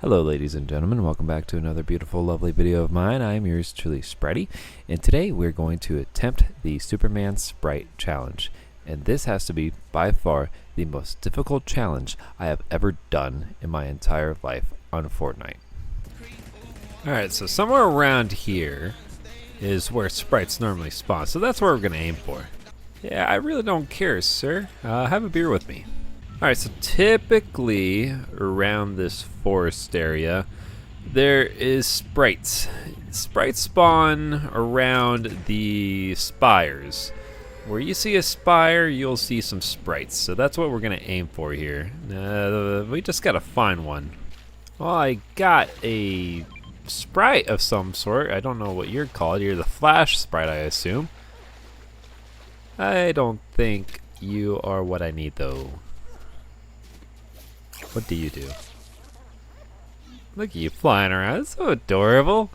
Hello ladies and gentlemen, welcome back to another beautiful lovely video of mine. I am yours truly, Spritey, and today we're going to attempt the Superman Sprite challenge. And this has to be by far the most difficult challenge I have ever done in my entire life on Fortnite. Alright, so somewhere around here is where sprites normally spawn, so that's where we're going to aim for. Yeah, I really don't care, sir. Have a beer with me. Alright, so typically around this forest area, there is sprites. Sprites spawn around the spires. Where you see a spire, you'll see some sprites. So that's what we're going to aim for here. We just got to find one. Well, I got a sprite of some sort. I don't know what you're called. You're the Flash Sprite, I assume. I don't think you are what I need, though. What do you do? Look at you flying around. It's so adorable.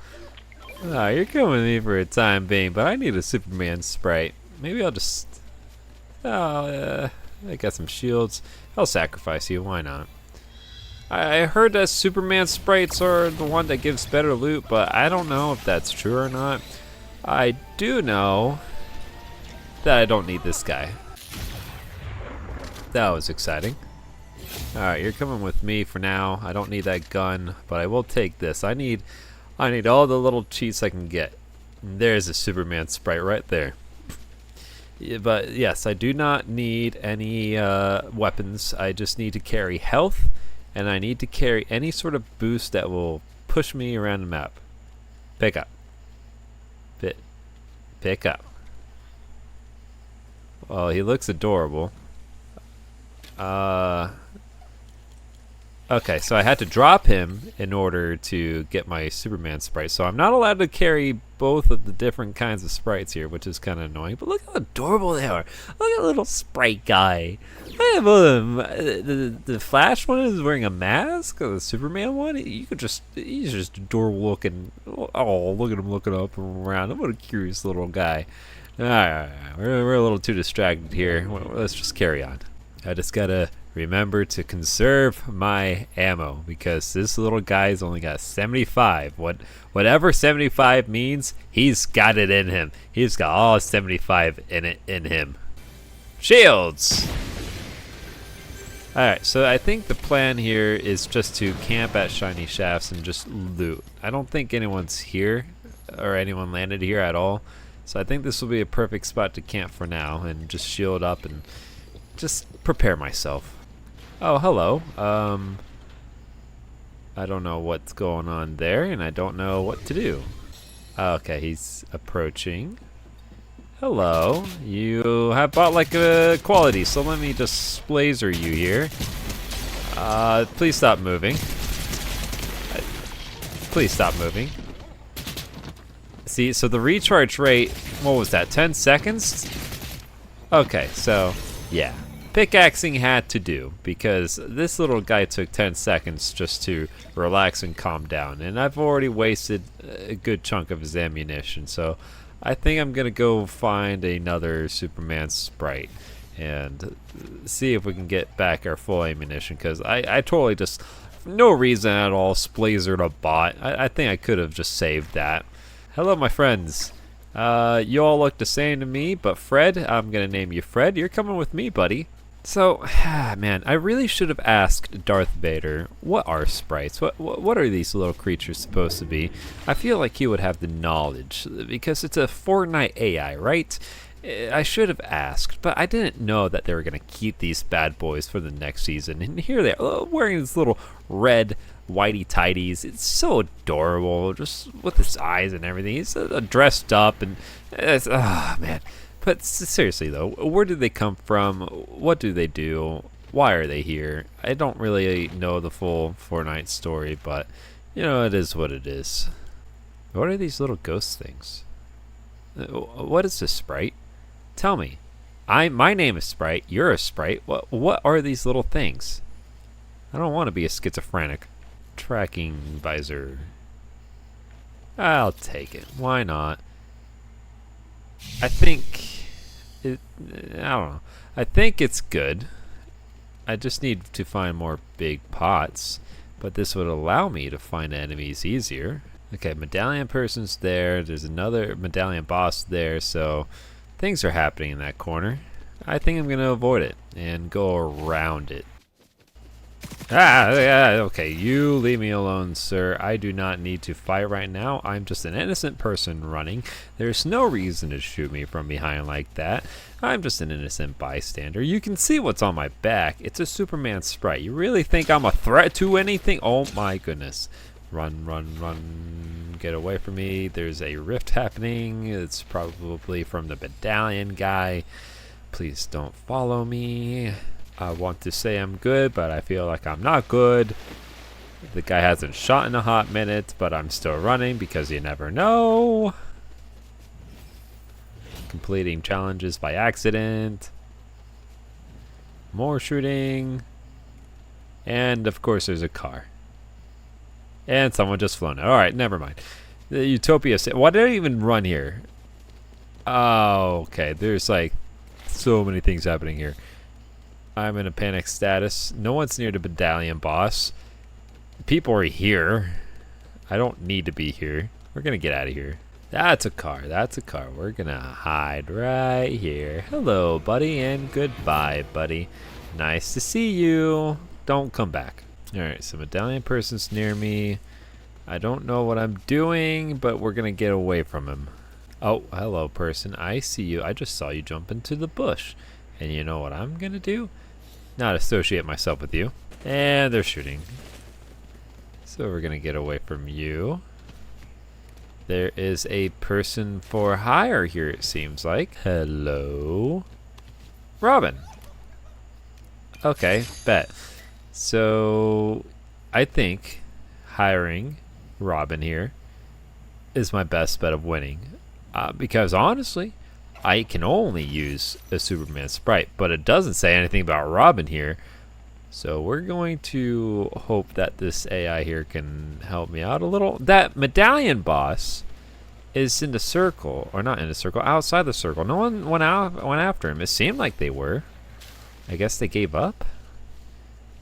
Oh, you're coming with me for a time being, but I need a Superman Sprite. Maybe I'll just... I got some shields. I'll sacrifice you. Why not? I heard that Superman Sprites are the one that gives better loot, but I don't know if that's true or not. I do know that I don't need this guy. That was exciting. Alright, you're coming with me for now. I don't need that gun, but I will take this. I need all the little cheats I can get. And there's a Superman Sprite right there. Yeah, but yes, I do not need any weapons. I just need to carry health, and I need to carry any sort of boost that will push me around the map. Pick up. Pick up. Well, he looks adorable. Okay, so I had to drop him in order to get my Superman Sprite. So I'm not allowed to carry both of the different kinds of sprites here, which is kind of annoying. But look how adorable they are. Look at little sprite guy. I have the Flash one is wearing a mask. The Superman one, he's just adorable looking. Oh, look at him looking up and around. What a curious little guy. All right, we're a little too distracted here. Let's just carry on. I just gotta remember to conserve my ammo because this little guy's only got 75. Whatever 75 means, he's got it in him. He's got all 75 in him. Shields! Alright, so I think the plan here is just to camp at shiny shafts and just loot. I don't think anyone's here or anyone landed here at all. So I think this will be a perfect spot to camp for now and just shield up and just prepare myself. Oh, hello. I don't know what's going on there, and I don't know what to do. Okay, he's approaching. Hello. You have bought like a quality, so let me just laser you here. Please stop moving. Please stop moving. See, so the recharge rate, what was that, 10 seconds? Okay, so, yeah. Pickaxing had to do because this little guy took 10 seconds just to relax and calm down, and I've already wasted a good chunk of his ammunition, so I think I'm gonna go find another Superman Sprite and see if we can get back our full ammunition because I totally just, for no reason at all, splazered a bot. I think I could have just saved that. Hello, my friends. You all look the same to me, but Fred, I'm gonna name you Fred. You're coming with me, buddy. So, man, I really should have asked Darth Vader, what are sprites? What are these little creatures supposed to be? I feel like he would have the knowledge, because it's a Fortnite AI, right? I should have asked, but I didn't know that they were going to keep these bad boys for the next season. And here they are, wearing these little red whitey tighties. It's so adorable, just with his eyes and everything. He's dressed up, and it's, oh, man. But seriously though, where did they come from? What do they do? Why are they here? I don't really know the full Fortnite story, but you know, it is what it is. What are these little ghost things? What is this Sprite? Tell me. My name is Sprite. You're a Sprite. What are these little things? I don't want to be a schizophrenic. Tracking visor. I'll take it. Why not? I don't know. I think it's good. I just need to find more big pots. but this would allow me to find enemies easier. Okay, medallion person's there. There's another medallion boss there, so things are happening in that corner. I think I'm gonna avoid it and go around it. Okay, you leave me alone, sir. I do not need to fight right now. I'm just an innocent person running. There's no reason to shoot me from behind like that. I'm just an innocent bystander. You can see what's on my back. It's a Superman Sprite. You really think I'm a threat to anything? Oh my goodness. Run, run, run. Get away from me. There's a rift happening. It's probably from the medallion guy. Please don't follow me. I want to say I'm good, but I feel like I'm not good. The guy hasn't shot in a hot minute, but I'm still running because you never know. Completing challenges by accident. More shooting. And of course there's a car. And someone just flown out. Alright, never mind. The Utopia. Why did I even run here? Oh, okay. There's like so many things happening here. I'm in a panic status. No one's near the medallion boss. People are here. I don't need to be here. We're gonna get out of here. That's a car. That's a car. We're gonna hide right here. Hello, buddy, and goodbye, buddy. Nice to see you. Don't come back. Alright, so medallion person's near me. I don't know what I'm doing, but we're gonna get away from him. Oh, hello, person. I see you. I just saw you jump into the bush. And you know what I'm gonna do? Not associate myself with you. And they're shooting. So we're gonna get away from you. There is a person for hire here, it seems like. Hello. Robin. Okay, bet. So I think hiring Robin here is my best bet of winning. Because honestly, I can only use a Superman Sprite, but it doesn't say anything about Robin here. So we're going to hope that this AI here can help me out a little. That medallion boss is in the circle, or not in the circle, outside the circle. No one went after him. It seemed like they were. I guess they gave up.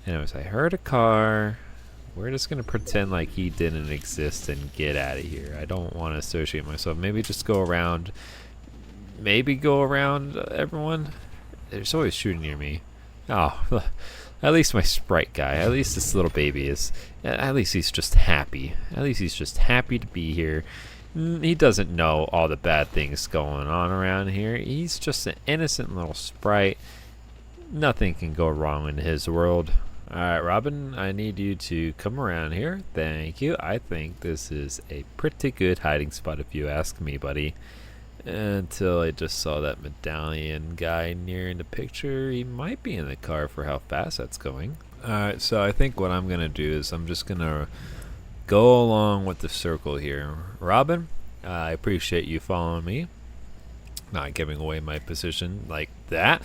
Anyways, I heard a car. We're just gonna pretend like he didn't exist and get out of here. I don't want to associate myself. Maybe just go around. Maybe go around everyone. There's always shooting near me. Oh, at least my Sprite guy. At least this little baby is. At least he's just happy. At least he's just happy to be here. He doesn't know all the bad things going on around here. He's just an innocent little Sprite. Nothing can go wrong in his world. Alright, Robin, I need you to come around here. Thank you. I think this is a pretty good hiding spot if you ask me, buddy. Until I just saw that medallion guy near in the picture. He might be in the car for how fast that's going. Alright, so I think what I'm going to do is I'm just going to go along with the circle here. Robin, I appreciate you following me. Not giving away my position like that.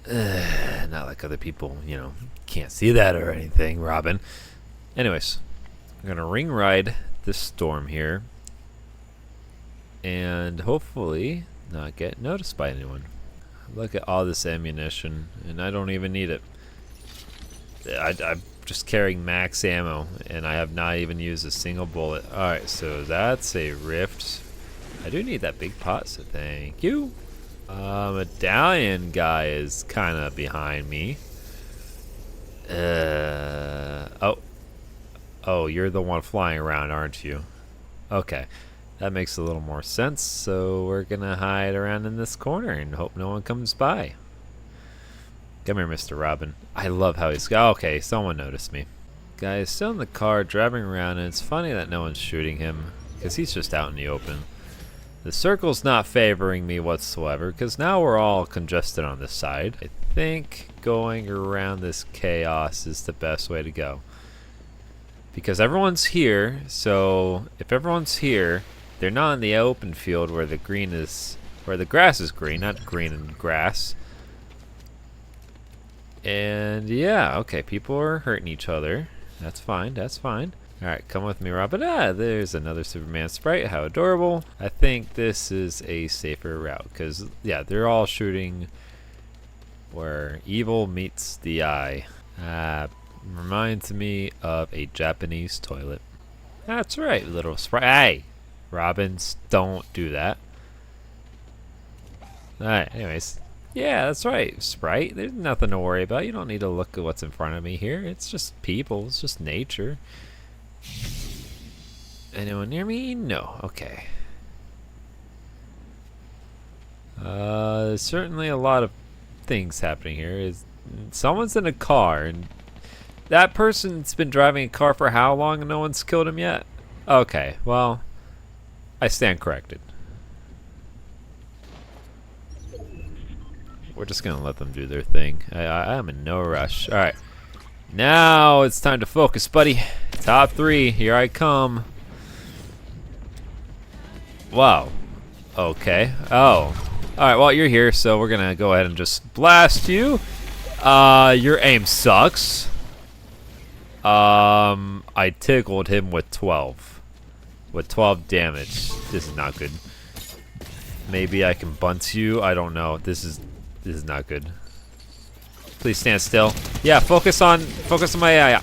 Not like other people, you know, can't see that or anything, Robin. Anyways, I'm going to ring ride this storm here. And hopefully not get noticed by anyone. Look at all this ammunition, and I don't even need it. I'm just carrying max ammo, and I have not even used a single bullet. Alright, so that's a rift. I do need that big pot, so thank you. Medallion guy is kind of behind me. Oh, you're the one flying around, aren't you? Okay. That makes a little more sense, so we're gonna hide around in this corner and hope no one comes by. Come here, Mr. Robin. I love how he's... Okay, someone noticed me. Guy is still in the car, driving around, and it's funny that no one's shooting him, because he's just out in the open. The circle's not favoring me whatsoever, because now we're all congested on this side. I think going around this chaos is the best way to go. Because everyone's here, so if everyone's here... They're not in the open field where the green is, where the grass is green, not green and grass. And yeah, okay, people are hurting each other. That's fine, that's fine. Alright, come with me, Robin. There's another Superman Sprite. How adorable. I think this is a safer route, because, yeah, they're all shooting where evil meets the eye. Reminds me of a Japanese toilet. That's right, little Sprite. Hey! Robins, don't do that. Alright, anyways. Yeah, that's right, Sprite. There's nothing to worry about. You don't need to look at what's in front of me here. It's just people. It's just nature. Anyone near me? No. Okay. There's certainly a lot of things happening here. Someone's in a car, and that person's been driving a car for how long and no one's killed him yet? Okay, well, I stand corrected. We're just gonna let them do their thing. I'm in no rush. Alright. Now it's time to focus, buddy. Top 3, here I come. Wow. Okay. Oh. Alright, well, you're here, so we're gonna go ahead and just blast you. Your aim sucks. I tickled him with 12. With 12 damage. This is not good. Maybe I can bunt you. I don't know. This is not good. Please stand still. Yeah, focus on my eye.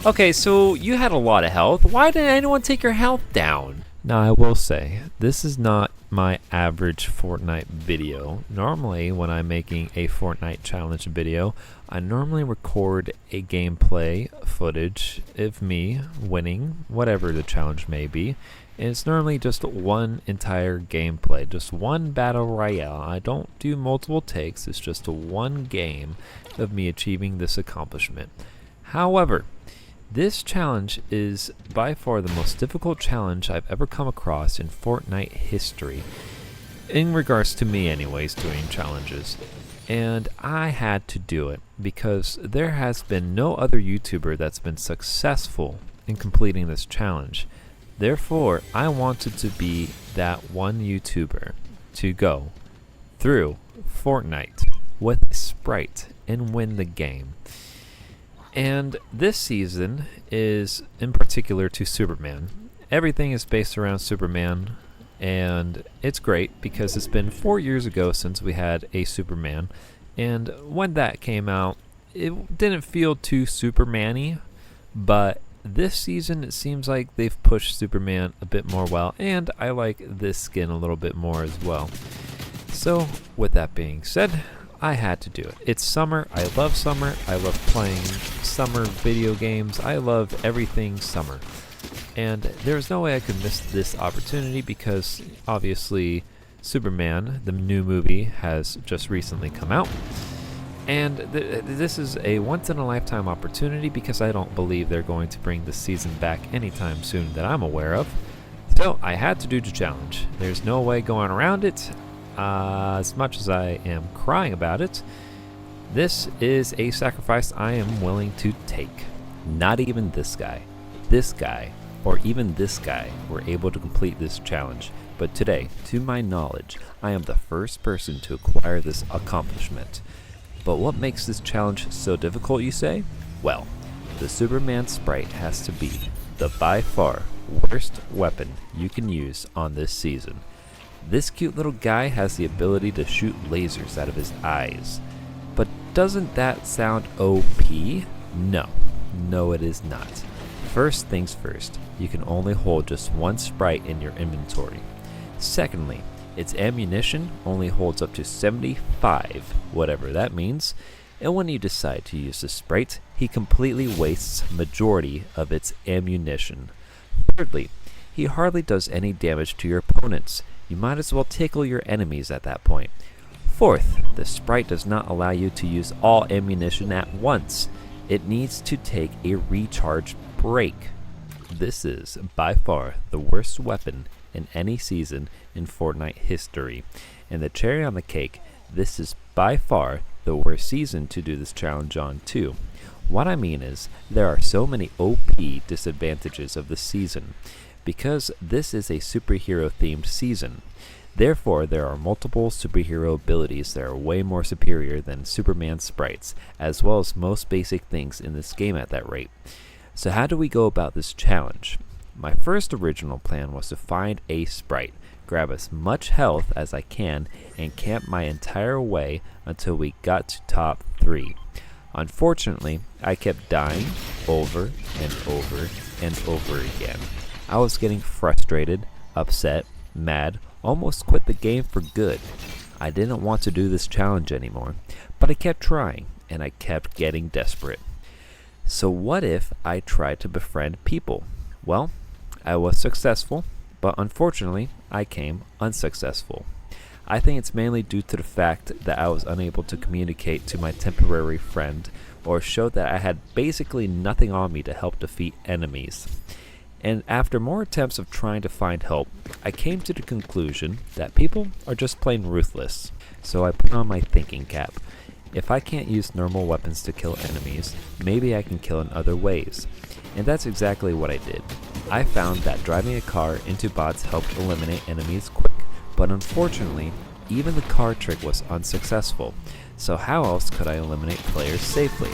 Okay, so you had a lot of health. Why didn't anyone take your health down? Now, I will say, this is not my average Fortnite video. Normally, when I'm making a Fortnite challenge video, I normally record a gameplay footage of me winning, whatever the challenge may be. And it's normally just one entire gameplay, just one battle royale. I don't do multiple takes, it's just one game of me achieving this accomplishment. However, this challenge is by far the most difficult challenge I've ever come across in Fortnite history. In regards to me anyways, doing challenges. And I had to do it because there has been no other YouTuber that's been successful in completing this challenge. Therefore, I wanted to be that one YouTuber to go through Fortnite with Sprite and win the game. And this season is in particular to Superman. Everything is based around Superman, and it's great because it's been 4 years ago since we had a Superman, and when that came out, it didn't feel too Superman-y, but this season it seems like they've pushed Superman a bit more well, and I like this skin a little bit more as well. So, with that being said, I had to do it. It's summer. I love summer. I love playing summer video games. I love everything summer. And there's no way I could miss this opportunity because obviously Superman, the new movie, has just recently come out. And this is a once-in-a-lifetime opportunity because I don't believe they're going to bring the season back anytime soon that I'm aware of. So I had to do the challenge. There's no way going around it. As much as I am crying about it, this is a sacrifice I am willing to take. Not even this guy, or even this guy were able to complete this challenge. But today, to my knowledge, I am the first person to acquire this accomplishment. But what makes this challenge so difficult, you say? Well, the Superman Sprite has to be the by far worst weapon you can use on this season. This cute little guy has the ability to shoot lasers out of his eyes. But doesn't that sound OP? No, it is not. First things first, you can only hold just one Sprite in your inventory. Secondly, its ammunition only holds up to 75, whatever that means, and when you decide to use the Sprite, he completely wastes majority of its ammunition. Thirdly, he hardly does any damage to your opponents. You might as well tickle your enemies at that point. Fourth, the Sprite does not allow you to use all ammunition at once. It needs to take a recharge break. This is by far the worst weapon in any season in Fortnite history. And the cherry on the cake, this is by far the worst season to do this challenge on too. What I mean is, there are so many OP disadvantages of this season. Because this is a superhero themed season. Therefore, there are multiple superhero abilities that are way more superior than Superman Sprites, as well as most basic things in this game at that rate. So how do we go about this challenge? My first original plan was to find a Sprite, grab as much health as I can, and camp my entire way until we got to top 3. Unfortunately, I kept dying over and over and over again. I was getting frustrated, upset, mad, almost quit the game for good. I didn't want to do this challenge anymore, but I kept trying, and I kept getting desperate. So what if I tried to befriend people? Well, I was successful, but unfortunately, I came unsuccessful. I think it's mainly due to the fact that I was unable to communicate to my temporary friend or show that I had basically nothing on me to help defeat enemies. And after more attempts of trying to find help, I came to the conclusion that people are just plain ruthless. So I put on my thinking cap. If I can't use normal weapons to kill enemies, maybe I can kill in other ways. And that's exactly what I did. I found that driving a car into bots helped eliminate enemies quick, but unfortunately, even the car trick was unsuccessful. So how else could I eliminate players safely?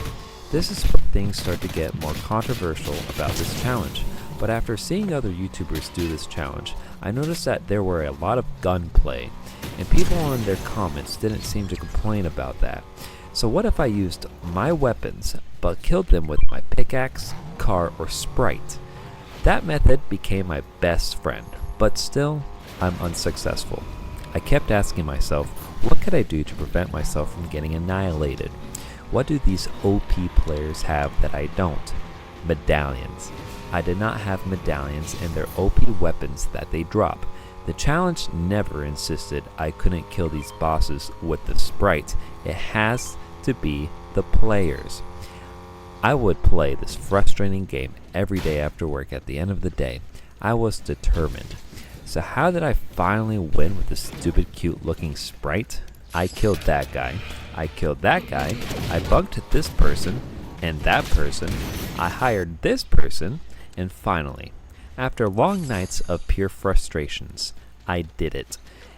This is where things start to get more controversial about this challenge. But after seeing other YouTubers do this challenge, I noticed that there were a lot of gunplay, and people in their comments didn't seem to complain about that. So what if I used my weapons, but killed them with my pickaxe, car, or sprite? That method became my best friend, but still, I'm unsuccessful. I kept asking myself, what could I do to prevent myself from getting annihilated? What do these OP players have that I don't? Medallions. I did not have medallions in their OP weapons that they drop. The challenge never insisted I couldn't kill these bosses with the sprite. It has to be the players. I would play this frustrating game every day after work. At the end of the day, I was determined. So how did I finally win with this stupid cute looking sprite? I killed that guy. I killed that guy. I bugged this person and that person. I hired this person. And finally, after long nights of pure frustrations, I did it.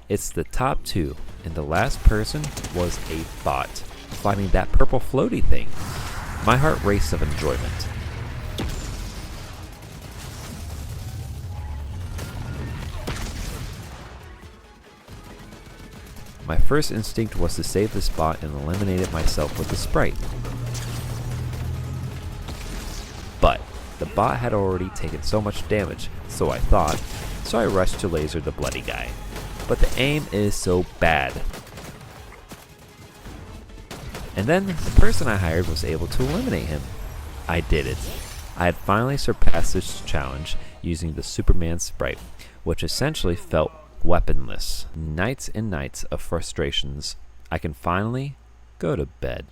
It's the top 2, and the last person was a bot, finding that purple floaty thing. My heart raced of enjoyment. My first instinct was to save this bot and eliminate it myself with the sprite. But the bot had already taken so much damage, so I thought, so I rushed to laser the bloody guy. But the aim is so bad. And then the person I hired was able to eliminate him. I did it. I had finally surpassed this challenge using the Superman Sprite, which essentially felt weaponless. Nights and nights of frustrations, I can finally go to bed.